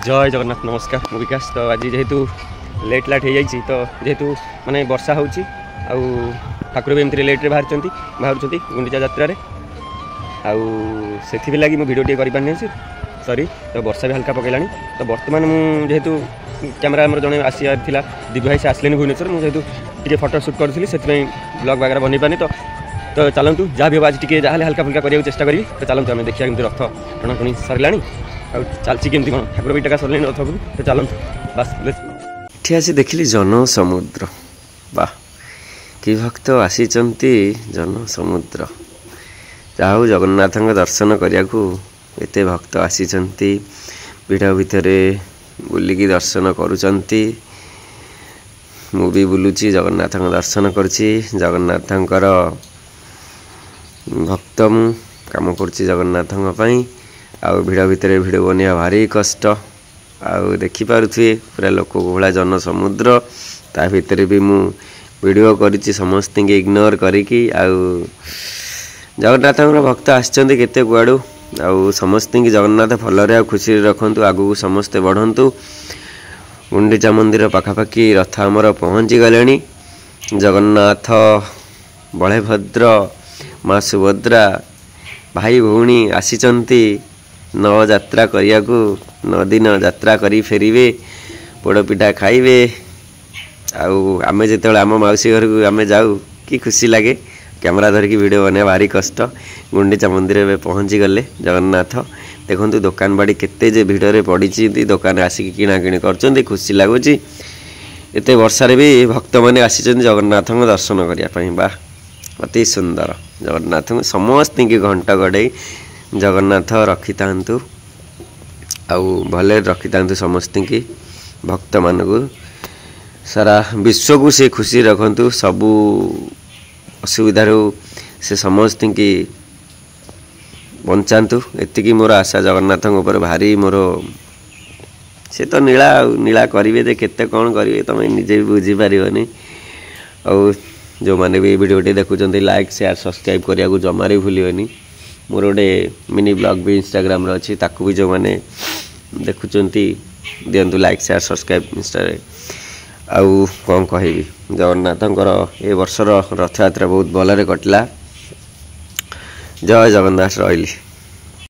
जय जगन्नाथ नमस्कार मु विकास। तो आज जेहेतु लेट लाट हो जाइए तो जेहेतु माने वर्षा हो ठाकुर भी एमती लेट्रे बाहर गुंडीचा यात्रा से लगी मुझे भिडियो कर सॉरी। तो वर्षा भी हल्का पकड़ा तो बर्तमान मुझेतु कैमेरा मोर जड़े आसार दिव्य भाई से आसले भुवनेश्वर मुझे फोटो शूट करी से ब्लॉग वगैरह बन पानी तो चलतु जहाँ भी आज टी जहाँ हल्का फुल्का करने चेष्टा करी। तो चलतु आम देखिए कमी रथ टणाटुणी सरला चलती कमी कौन ठाकुर भी टेका सरले रथ को। तो चलतु बस एठी आसी देखिली जन समुद्र वाह कि भक्त आसी जन समुद्र जाऊ जगन्नाथ दर्शन करने को एते भक्त आसी भिड़ भितर बुलिकी दर्शन करुचंती। मु भी बुलुची जगन्नाथ दर्शन करुची जगन्नाथंकर भक्त मु काम करुची जगन्नाथ आउ भिड़ भितर भिड बनिया भारी कष्ट आउ देखि पारुथि पूरा लोक भला जन समुद्र ता भितर भी मु वीडियो करिछि समस्त इग्नोर करिकी आउ जगन्नाथ भक्त आछन्ति केते गुआडू आउ समस्त जगन्नाथ भलरे खुशी रखंतु आगु समस्ते बढ़ंतु। गुंडीचा मंदिर पाखापाखि रथ आमर पहुँची गले जगन्नाथ बलभद्र माँ सुभद्रा भाई भौणी आसीचंती नौ यात्रा करिया को 9 दिन यात्रा करी फेरिवे पोड़पिठा खाइबे। आउ आमे जेतेबेले आम मौसी घर को आमे जाऊ कि खुशी लगे कैमरा धरिकी वीडियो बने भारी कष्ट। गुंडीचा मंदिर में पहुँची गले जगन्नाथ देखु दुकान बाड़ी केते जे भिड़े पड़ी दुकान आसिक किणाकिणी कर खुशी लगुच। एत वर्षार भी भक्त मैंने आसी जगन्नाथ दर्शन करने बा अति सुंदर जगन्नाथ समस्त की घंटा गड़े जगन्नाथ रखी था आउ भले रखी था समस्त की भक्त मान को सारा विश्व को से खुशी रखंतु सबू असुविधार से समस्त की बंचातु एतिकी मोर आशा जगन्नाथ ऊपर भारी मोर से तो नीला नीला करेंगे जे केते कौन करेंगे तुम निजे भी बुझीपारनी। और जो मैंने भी वीडियो देखुं लाइक शेयर सब्सक्राइब करने को जमारे भूलनी। मोर गोटे मिनी ब्लॉग भी इंस्टाग्राम अच्छी ताकू भी जो मैंने देखुं दिंतु लाइक शेयर सब्सक्राइब इंस्टा आउ कौन कहबी जगन्नाथंकर ए वर्षर रथ यात्रा बहुत भलरे कटला। जय जगन्नाथ रही।